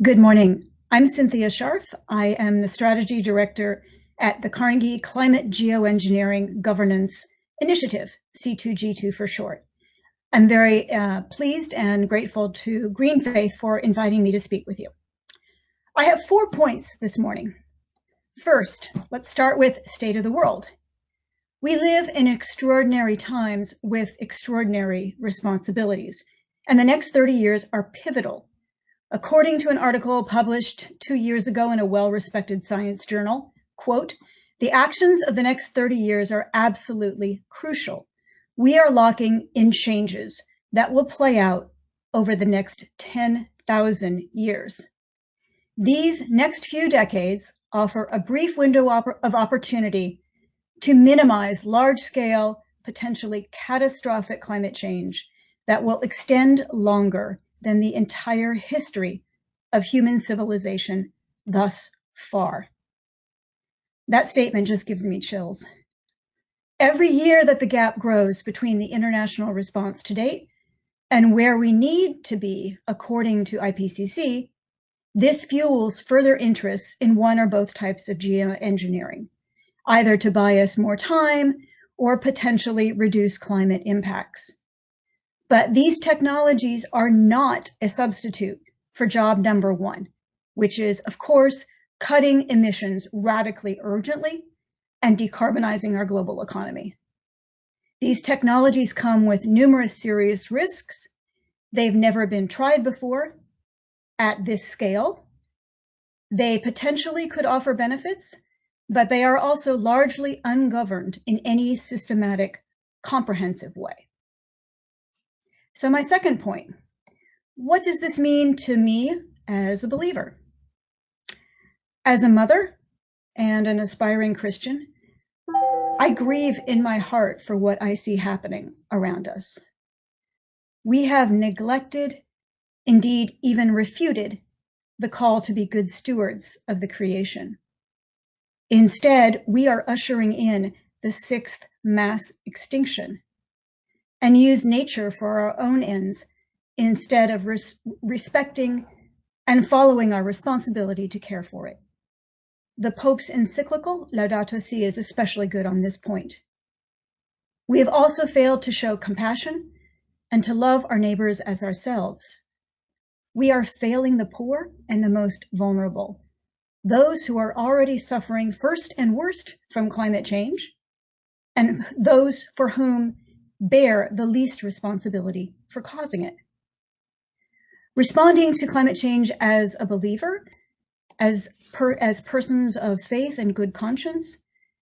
Good morning. I'm Cynthia Scharf. I am the Strategy Director at the Carnegie Climate Geoengineering Governance Initiative, C2G2 for short. I'm very pleased and grateful to GreenFaith for inviting me to speak with you. I have 4 points this morning. First, let's start with state of the world. We live in extraordinary times with extraordinary responsibilities, and the next 30 years are pivotal. According to an article published 2 years ago in a well-respected science journal, quote, "The actions of the next 30 years are absolutely crucial. We are locking in changes that will play out over the next 10,000 years. These next few decades offer a brief window of opportunity to minimize large-scale, potentially catastrophic climate change that will extend longer than the entire history of human civilization thus far." That statement just gives me chills. Every year that the gap grows between the international response to date and where we need to be according to IPCC, this fuels further interests in one or both types of geoengineering, either to buy us more time or potentially reduce climate impacts. But these technologies are not a substitute for job number one, which is, of course, cutting emissions radically urgently and decarbonizing our global economy. These technologies come with numerous serious risks. They've never been tried before at this scale. They potentially could offer benefits, but they are also largely ungoverned in any systematic, comprehensive way. So my second point, what does this mean to me as a believer? As a mother and an aspiring Christian, I grieve in my heart for what I see happening around us. We have neglected, indeed even refuted, the call to be good stewards of the creation. Instead, we are ushering in the 6th mass extinction and use nature for our own ends instead of respecting and following our responsibility to care for it. The Pope's encyclical, Laudato Si', is especially good on this point. We have also failed to show compassion and to love our neighbors as ourselves. We are failing the poor and the most vulnerable, those who are already suffering first and worst from climate change, and those for whom bear the least responsibility for causing it. Responding to climate change as a believer, as persons of faith and good conscience,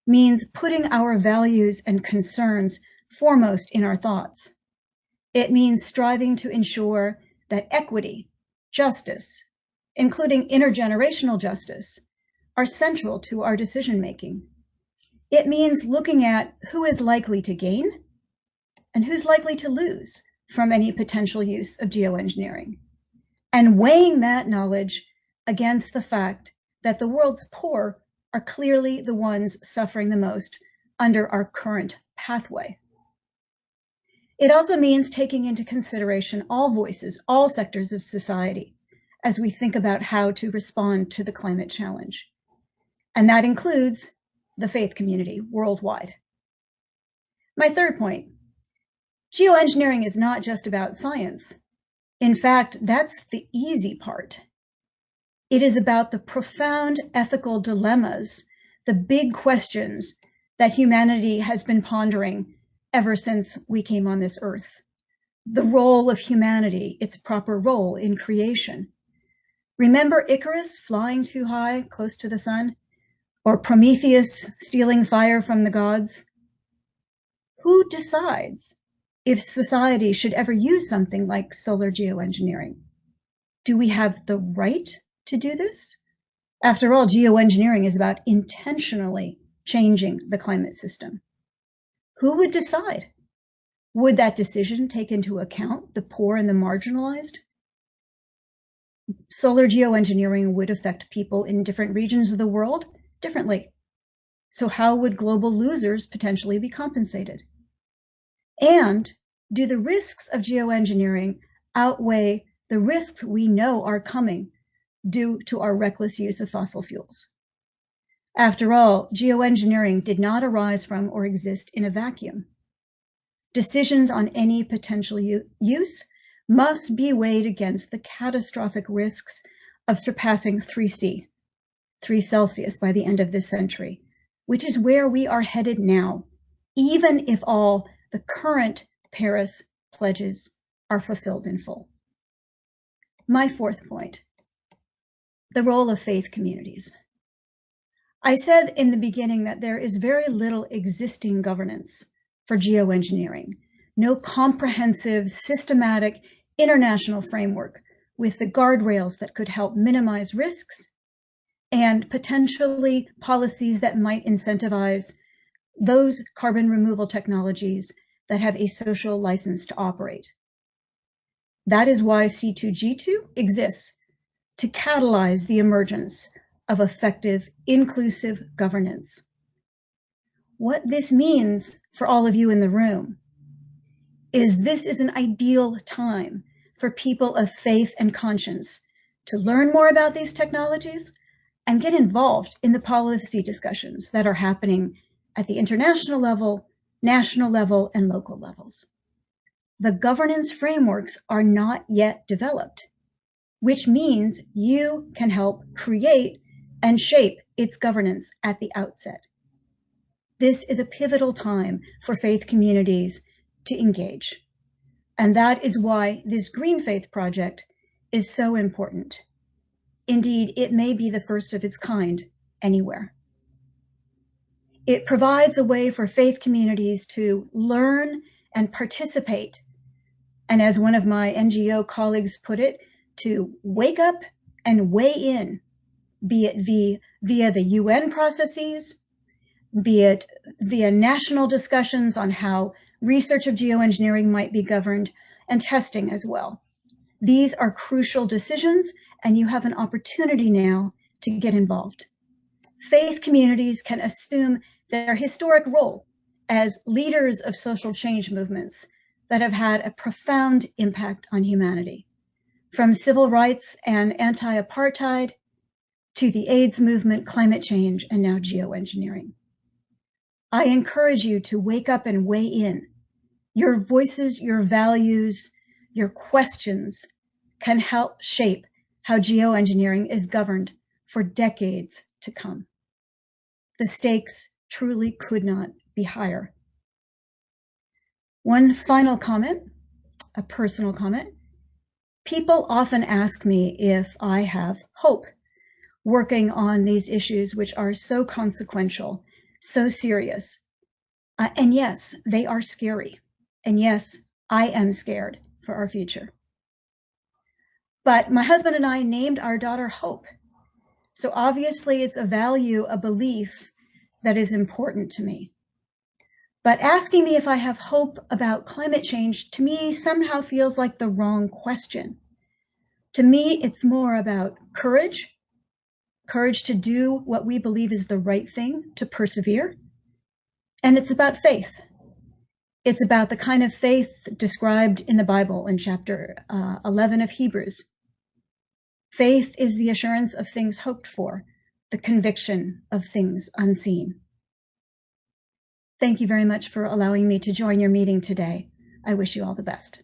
means putting our values and concerns foremost in our thoughts. It means striving to ensure that equity, justice, including intergenerational justice, are central to our decision-making. It means looking at who is likely to gain and who's likely to lose from any potential use of geoengineering, and weighing that knowledge against the fact that the world's poor are clearly the ones suffering the most under our current pathway. It also means taking into consideration all voices, all sectors of society, as we think about how to respond to the climate challenge. And that includes the faith community worldwide. My third point, geoengineering is not just about science. In fact, that's the easy part. It is about the profound ethical dilemmas, the big questions that humanity has been pondering ever since we came on this earth. The role of humanity, its proper role in creation. Remember Icarus flying too high, close to the sun? Or Prometheus stealing fire from the gods? Who decides if society should ever use something like solar geoengineering? Do we have the right to do this? After all, geoengineering is about intentionally changing the climate system. Who would decide? Would that decision take into account the poor and the marginalized? Solar geoengineering would affect people in different regions of the world differently. So how would global losers potentially be compensated? And do the risks of geoengineering outweigh the risks we know are coming due to our reckless use of fossil fuels. After all, geoengineering did not arise from or exist in a vacuum. Decisions on any potential use must be weighed against the catastrophic risks of surpassing 3 Celsius by the end of this century, which is where we are headed now, even if all the current Paris pledges are fulfilled in full. My fourth point, the role of faith communities. I said in the beginning that there is very little existing governance for geoengineering, no comprehensive, systematic, international framework with the guardrails that could help minimize risks and potentially policies that might incentivize those carbon removal technologies that have a social license to operate. That is why C2G2 exists, to catalyze the emergence of effective, inclusive governance. What this means for all of you in the room is this is an ideal time for people of faith and conscience to learn more about these technologies and get involved in the policy discussions that are happening at the international level, national level, and local levels. The governance frameworks are not yet developed, which means you can help create and shape its governance at the outset. This is a pivotal time for faith communities to engage. And that is why this GreenFaith project is so important. Indeed, it may be the first of its kind anywhere. It provides a way for faith communities to learn and participate. And as one of my NGO colleagues put it, to wake up and weigh in, be it via the UN processes, be it via national discussions on how research of geoengineering might be governed, and testing as well. These are crucial decisions, and you have an opportunity now to get involved. Faith communities can assume their historic role as leaders of social change movements that have had a profound impact on humanity, from civil rights and anti-apartheid to the AIDS movement, climate change, and now geoengineering. I encourage you to wake up and weigh in. Your voices, your values, your questions can help shape how geoengineering is governed for decades to come. The stakes truly could not be higher. One final comment, a personal comment. People often ask me if I have hope working on these issues which are so consequential, so serious. And yes, they are scary. And yes, I am scared for our future. But my husband and I named our daughter Hope. So obviously it's a value, a belief that is important to me. But asking me if I have hope about climate change, to me, somehow feels like the wrong question. To me, it's more about courage to do what we believe is the right thing, to persevere. And it's about faith. It's about the kind of faith described in the Bible in chapter 11 of Hebrews. Faith is the assurance of things hoped for, the conviction of things unseen. Thank you very much for allowing me to join your meeting today. I wish you all the best.